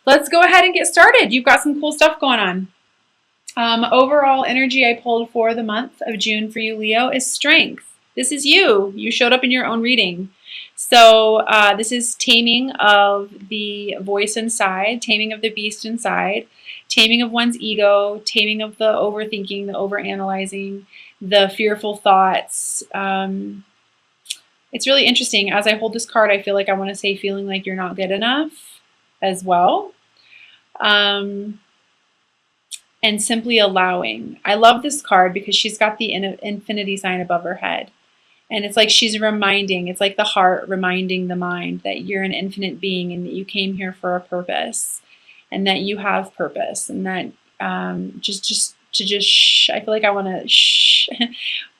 let's go ahead and get started. You've got some cool stuff going on. Overall energy I pulled for the month of June for you, Leo, is strength. This is you. You showed up in your own reading. So this is taming of the voice inside, taming of the beast inside, taming of one's ego, taming of the overthinking, the overanalyzing, the fearful thoughts. It's really interesting. As I hold this card, I feel like I want to say feeling like you're not good enough as well. And simply allowing. I love this card because she's got the infinity sign above her head. And it's like she's reminding, it's like the heart reminding the mind that you're an infinite being and that you came here for a purpose and that you have purpose and that I feel like I want to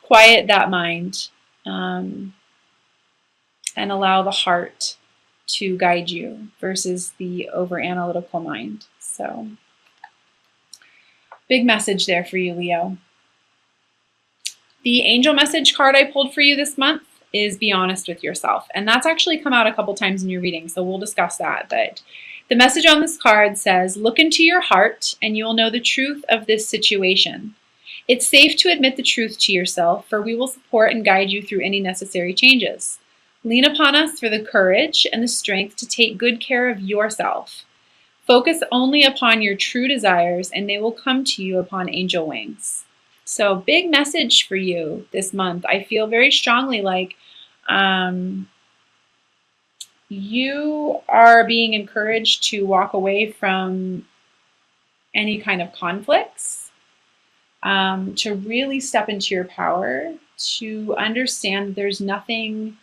quiet that mind and allow the heart to guide you versus the over analytical mind. So big message there for you, Leo. The angel message card I pulled for you this month is be honest with yourself. And that's actually come out a couple times in your reading, so we'll discuss that. But the message on this card says, look into your heart and you will know the truth of this situation. It's safe to admit the truth to yourself, for we will support and guide you through any necessary changes. Lean upon us for the courage and the strength to take good care of yourself. Focus only upon your true desires and they will come to you upon angel wings. So big message for you this month. I feel very strongly like you are being encouraged to walk away from any kind of conflicts, to really step into your power, to understand there's nothing.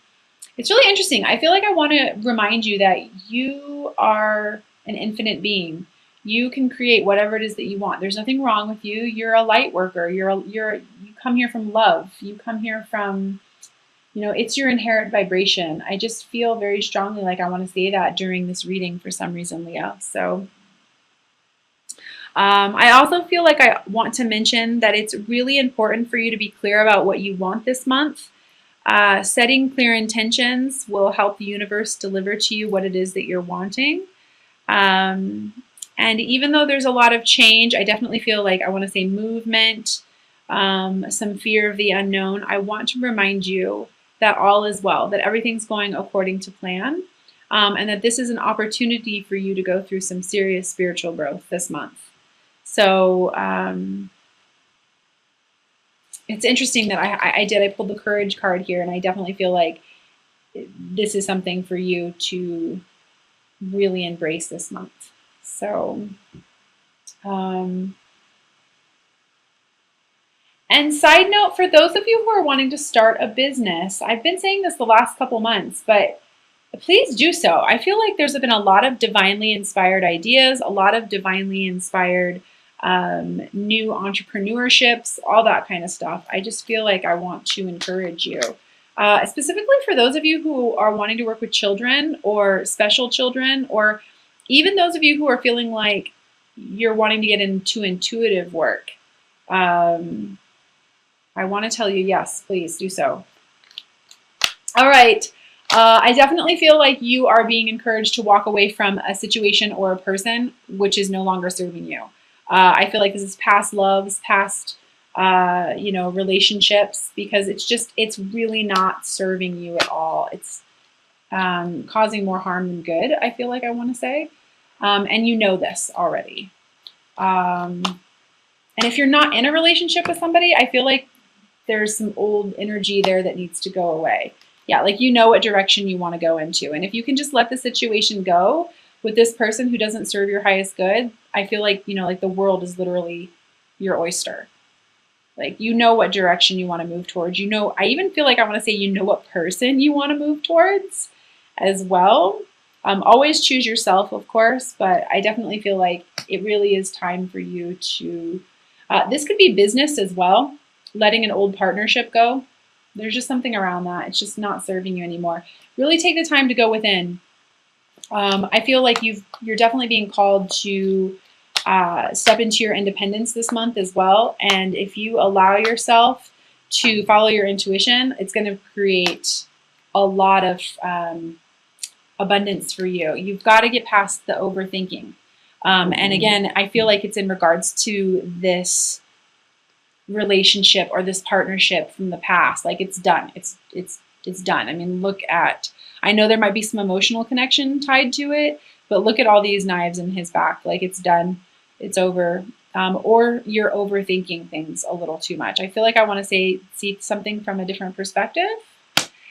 It's really interesting. I feel like I want to remind you that you are an infinite being. You can create whatever it is that you want. There's nothing wrong with you. You're a light worker. You come here from love. You come here from, it's your inherent vibration. I just feel very strongly like I want to say that during this reading for some reason, Leo. So I also feel like I want to mention that it's really important for you to be clear about what you want this month. Setting clear intentions will help the universe deliver to you what it is that you're wanting. And even though there's a lot of change, I definitely feel like I want to say movement, some fear of the unknown. I want to remind you that all is well, that everything's going according to plan, and that this is an opportunity for you to go through some serious spiritual growth this month. So it's interesting that I pulled the courage card here, and I definitely feel like this is something for you to really embrace this month. So, and side note, for those of you who are wanting to start a business, I've been saying this the last couple months, but please do so. I feel like there's been a lot of divinely inspired ideas, a lot of divinely inspired new entrepreneurships, all that kind of stuff. I just feel like I want to encourage you. Specifically for those of you who are wanting to work with children or special children, or even those of you who are feeling like you're wanting to get into intuitive work. I want to tell you, yes, please do so. All right. I definitely feel like you are being encouraged to walk away from a situation or a person which is no longer serving you. I feel like this is past loves, past relationships, because it's really not serving you at all. It's causing more harm than good, I feel like I want to say. And you know this already. And if you're not in a relationship with somebody, I feel like there's some old energy there that needs to go away. Yeah, like you know what direction you want to go into. And if you can just let the situation go with this person who doesn't serve your highest good, I feel like, like the world is literally your oyster. Like, you know what direction you want to move towards. I even feel like I want to say, what person you want to move towards as well. Always choose yourself, of course, but I definitely feel like it really is time for you to, this could be business as well, letting an old partnership go. There's just something around that. It's just not serving you anymore. Really take the time to go within. I feel like you're definitely being called to step into your independence this month as well. And if you allow yourself to follow your intuition, it's going to create a lot of abundance for you. You've got to get past the overthinking. And again, I feel like it's in regards to this relationship or this partnership from the past. Like it's done. It's done. I mean, I know there might be some emotional connection tied to it, but look at all these knives in his back. Like it's done. It's over. Or you're overthinking things a little too much. I feel like I want to see something from a different perspective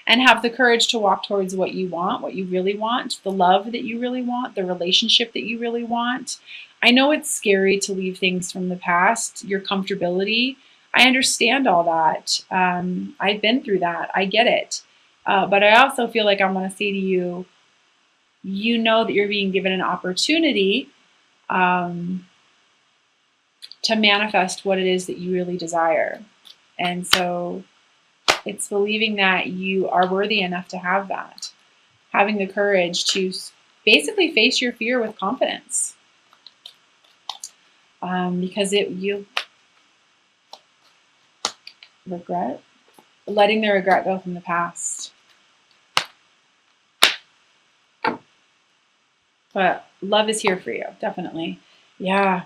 and have the courage to walk towards what you want, what you really want, the love that you really want, the relationship that you really want. I know it's scary to leave things from the past, your comfortability. I understand all that. I've been through that. I get it. But I also feel like I want to say to you, you know that you're being given an opportunity to manifest what it is that you really desire. And so it's believing that you are worthy enough to have that. Having the courage to basically face your fear with confidence. Because you regret, letting the regret go from the past. But love is here for you, definitely. Yeah.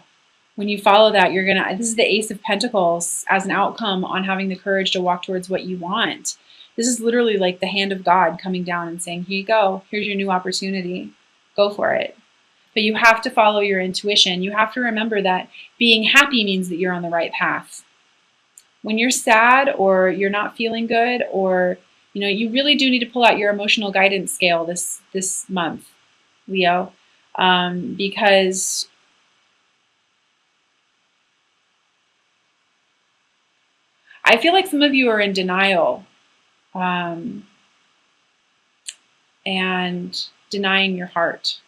When you follow that, this is the Ace of Pentacles as an outcome on having the courage to walk towards what you want. This is literally like the hand of God coming down and saying, here you go. Here's your new opportunity. Go for it. But you have to follow your intuition. You have to remember that being happy means that you're on the right path. When you're sad or you're not feeling good, or you really do need to pull out your emotional guidance scale this month, Leo, because I feel like some of you are in denial and denying your heart.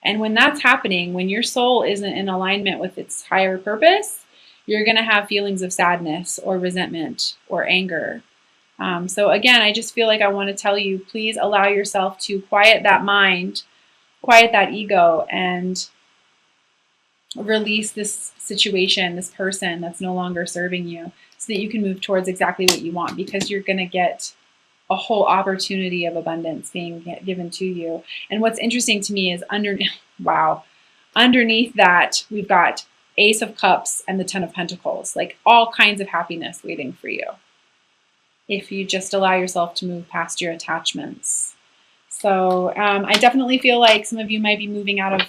And when that's happening, when your soul isn't in alignment with its higher purpose, you're going to have feelings of sadness or resentment or anger. So again, I just feel like I want to tell you, please allow yourself to quiet that mind, quiet that ego, and release this situation, this person that's no longer serving you, so that you can move towards exactly what you want, because you're going to get a whole opportunity of abundance being given to you. And what's interesting to me is underneath that, we've got Ace of Cups and the Ten of Pentacles, like all kinds of happiness waiting for you if you just allow yourself to move past your attachments. So I definitely feel like some of you might be moving out of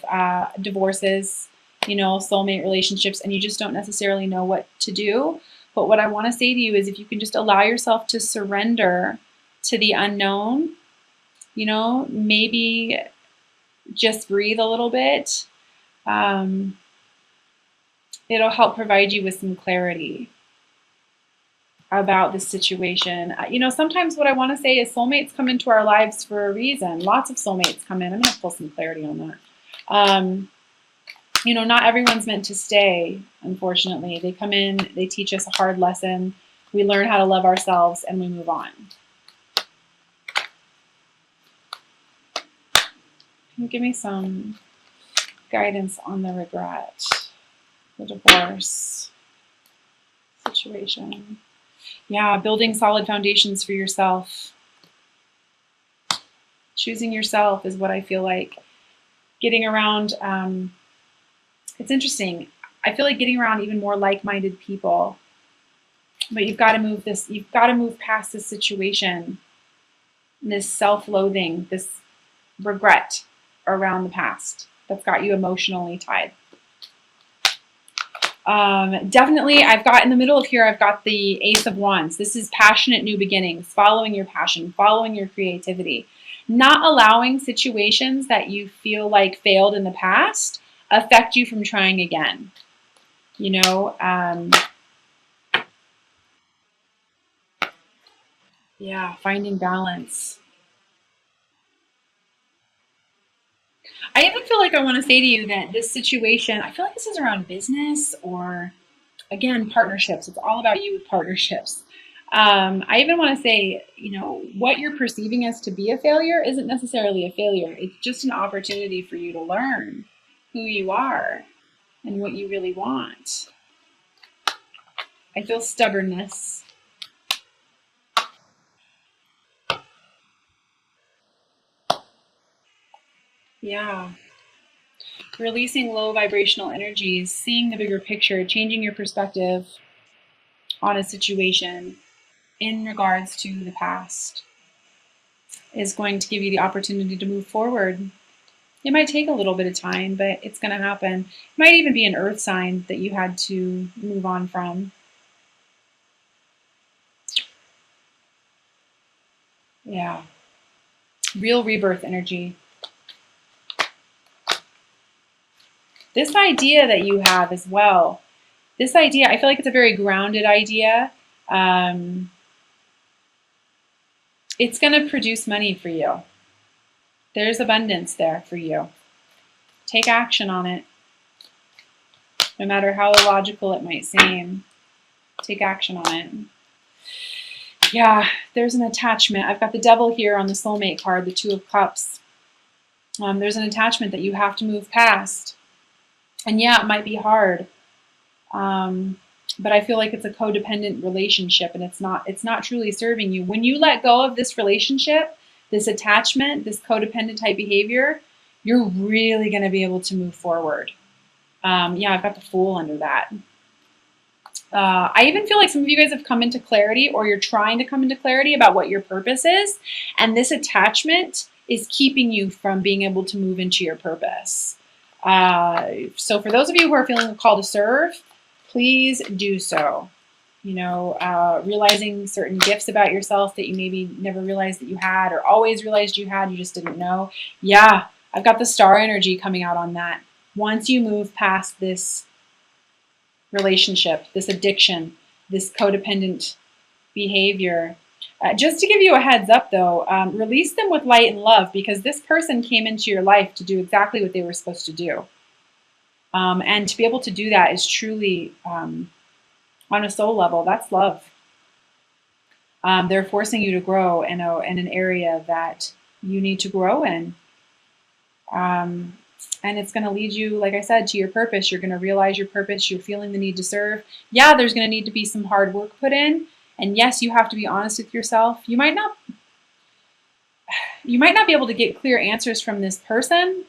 divorces, soulmate relationships, and you just don't necessarily know what to do. But what I want to say to you is, if you can just allow yourself to surrender to the unknown, maybe just breathe a little bit. It'll help provide you with some clarity about the situation. Sometimes what I want to say is soulmates come into our lives for a reason. Lots of soulmates come in. I'm going to pull some clarity on that. Not everyone's meant to stay, unfortunately. They come in, they teach us a hard lesson. We learn how to love ourselves, and we move on. Can you give me some guidance on the regret, the divorce situation? Yeah, building solid foundations for yourself. Choosing yourself is what I feel like. Getting around, it's interesting. I feel like getting around even more like-minded people. But you've got to move past this situation, this self-loathing, this regret around the past that's got you emotionally tied. Definitely, I've got in the middle of here, I've got the Ace of Wands. This is passionate new beginnings, following your passion, following your creativity, not allowing situations that you feel like failed in the past affect you from trying again. Yeah, finding balance. I even feel like I want to say to you that this situation, I feel like this is around business or, again, partnerships. It's all about you with partnerships. I even want to say, what you're perceiving as to be a failure isn't necessarily a failure. It's just an opportunity for you to learn who you are and what you really want. I feel stubbornness. Yeah. Releasing low vibrational energies, seeing the bigger picture, changing your perspective on a situation in regards to the past is going to give you the opportunity to move forward. It might take a little bit of time, but it's going to happen. It might even be an earth sign that you had to move on from. Yeah. Real rebirth energy. This idea that you have as well, this idea, I feel like it's a very grounded idea. It's going to produce money for you. There's abundance there for you. Take action on it. No matter how illogical it might seem, take action on it. Yeah, there's an attachment. I've got the devil here on the soulmate card, the Two of Cups. There's an attachment that you have to move past. And yeah, it might be hard. But I feel like it's a codependent relationship and it's not truly serving you. When you let go of this relationship, this attachment, this codependent type behavior, you're really going to be able to move forward. Yeah, I've got the Fool under that. I even feel like some of you guys have come into clarity, or you're trying to come into clarity about what your purpose is. And this attachment is keeping you from being able to move into your purpose. So for those of you who are feeling a call to serve, please do so. You know, realizing certain gifts about yourself that you maybe never realized that you had, or always realized you had, you just didn't know. Yeah, I've got the star energy coming out on that. Once you move past this relationship, this addiction, this codependent behavior, just to give you a heads up though, release them with light and love, because this person came into your life to do exactly what they were supposed to do. And to be able to do that is truly, on a soul level, that's love. They're forcing you to grow in an area that you need to grow in. And it's going to lead you, like I said, to your purpose. You're going to realize your purpose. You're feeling the need to serve. Yeah, there's going to need to be some hard work put in. And yes, you have to be honest with yourself. You might not be able to get clear answers from this person.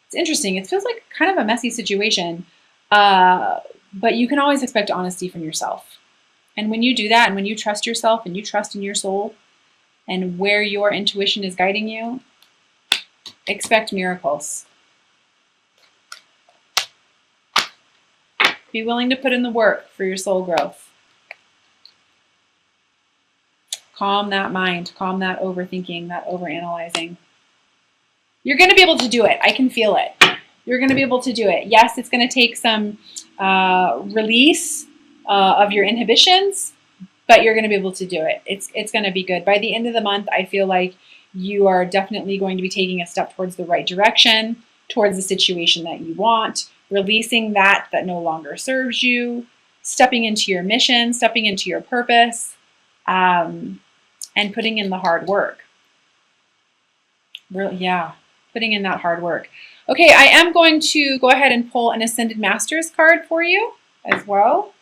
It's interesting. It feels like kind of a messy situation. But you can always expect honesty from yourself. And when you do that, and when you trust yourself and you trust in your soul and where your intuition is guiding you, expect miracles. Be willing to put in the work for your soul growth. Calm that mind, calm that overthinking, that overanalyzing. You're going to be able to do it. I can feel it. You're going to be able to do it. Yes, it's going to take some release of your inhibitions, but you're going to be able to do it. It's going to be good. By the end of the month, I feel like you are definitely going to be taking a step towards the right direction, towards the situation that you want, releasing that no longer serves you, stepping into your mission, stepping into your purpose, and putting in the hard work. Really, yeah, putting in that hard work. Okay, I am going to go ahead and pull an Ascended Masters card for you as well.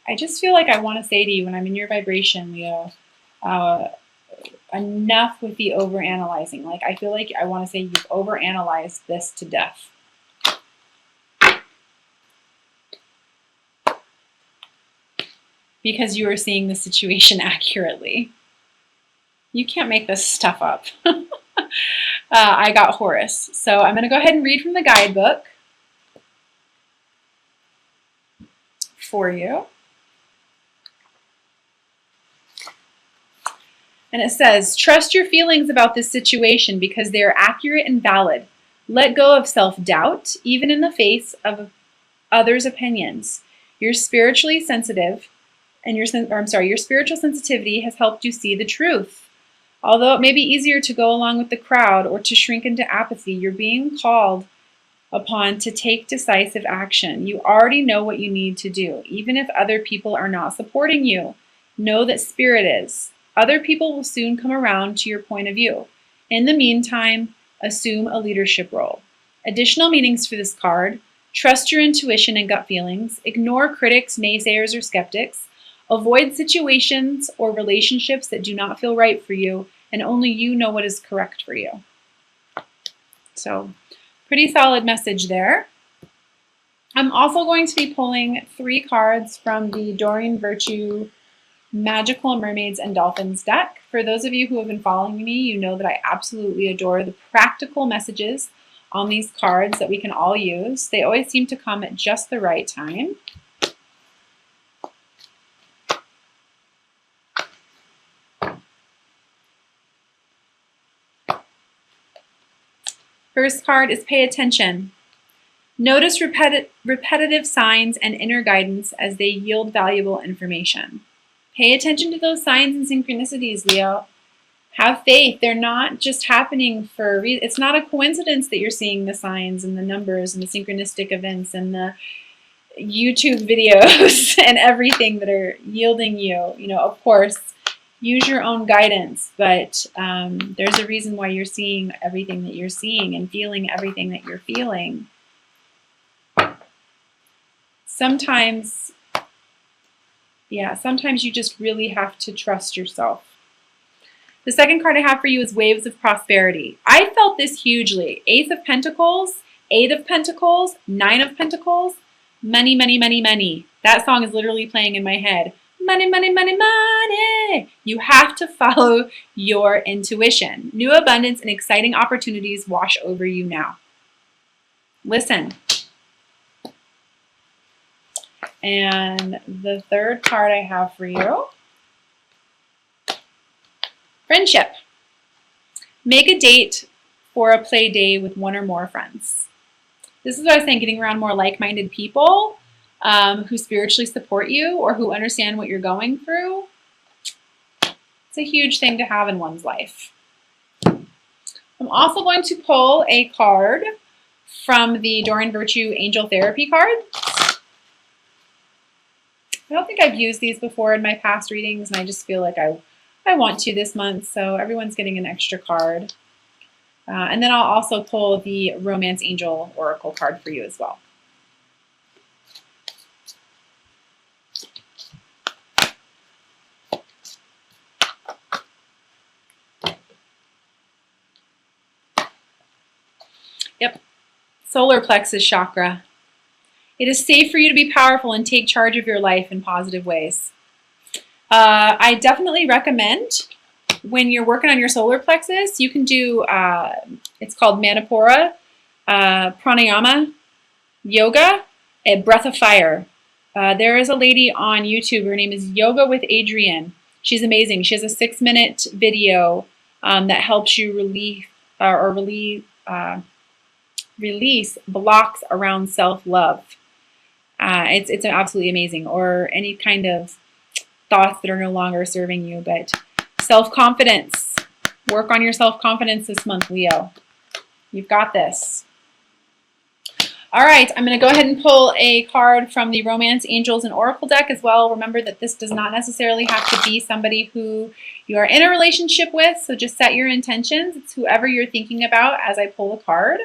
I just feel like I want to say to you, when I'm in your vibration, Leo, enough with the overanalyzing. Like, I feel like I want to say you've overanalyzed this to death. Because you are seeing the situation accurately. You can't make this stuff up. I got Horus. So I'm going to go ahead and read from the guidebook for you. And it says, trust your feelings about this situation because they are accurate and valid. Let go of self-doubt, even in the face of others' opinions. You're spiritually sensitive, and your spiritual sensitivity has helped you see the truth. Although it may be easier to go along with the crowd or to shrink into apathy, you're being called upon to take decisive action. You already know what you need to do, even if other people are not supporting you. Know that Spirit is. Other people will soon come around to your point of view. In the meantime, assume a leadership role. Additional meanings for this card. Trust your intuition and gut feelings. Ignore critics, naysayers, or skeptics. Avoid situations or relationships that do not feel right for you, and only you know what is correct for you. So, pretty solid message there. I'm also going to be pulling 3 cards from the Doreen Virtue Magical Mermaids and Dolphins deck. For those of you who have been following me, you know that I absolutely adore the practical messages on these cards that we can all use. They always seem to come at just the right time. First card is pay attention. Notice repetitive signs and inner guidance as they yield valuable information. Pay attention to those signs and synchronicities, Leo. Have faith. They're not just happening for a reason. It's not a coincidence that you're seeing the signs and the numbers and the synchronistic events and the YouTube videos and everything that are yielding you. You know, of course, use your own guidance, but there's a reason why you're seeing everything that you're seeing and feeling everything that you're feeling. Sometimes you just really have to trust yourself. The second card I have for you is Waves of Prosperity. I felt this hugely. Ace of Pentacles, 8 of Pentacles, 9 of Pentacles, money, money, money, money. That song is literally playing in my head. Money, money, money, money. You have to follow your intuition. New abundance and exciting opportunities wash over you now. Listen. And the third card I have for you, friendship. Make a date for a play day with 1 or more friends. This is what I was saying, getting around more like-minded people who spiritually support you or who understand what you're going through. It's a huge thing to have in one's life. I'm also going to pull a card from the Doreen Virtue Angel Therapy cards. I don't think I've used these before in my past readings, and I just feel like I want to this month, so everyone's getting an extra card. And then I'll also pull the Romance Angel Oracle card for you as well. Yep, solar plexus chakra. It is safe for you to be powerful and take charge of your life in positive ways. I definitely recommend when you're working on your solar plexus, you can do, it's called Manipura, pranayama, yoga, a breath of fire. There is a lady on YouTube, her name is Yoga with Adrienne. She's amazing. She has a 6-minute video that helps you release blocks around self-love. It's absolutely amazing. Or any kind of thoughts that are no longer serving you. But self-confidence. Work on your self-confidence this month, Leo. You've got this. All right, I'm going to go ahead and pull a card from the Romance Angels and Oracle deck as well. Remember that this does not necessarily have to be somebody who you are in a relationship with, so just set your intentions. It's whoever you're thinking about as I pull a card.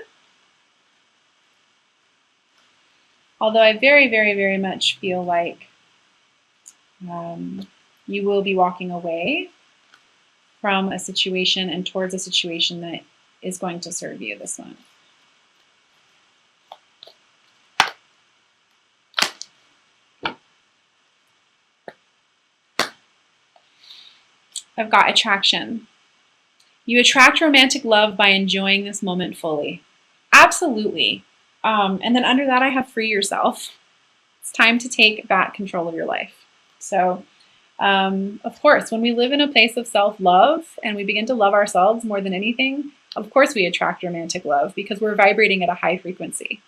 Although I very, very, very much feel like you will be walking away from a situation and towards a situation that is going to serve you this month. I've got attraction. You attract romantic love by enjoying this moment fully. Absolutely. And then under that, I have free yourself. It's time to take back control of your life. So, of course, when we live in a place of self-love and we begin to love ourselves more than anything, of course we attract romantic love because we're vibrating at a high frequency.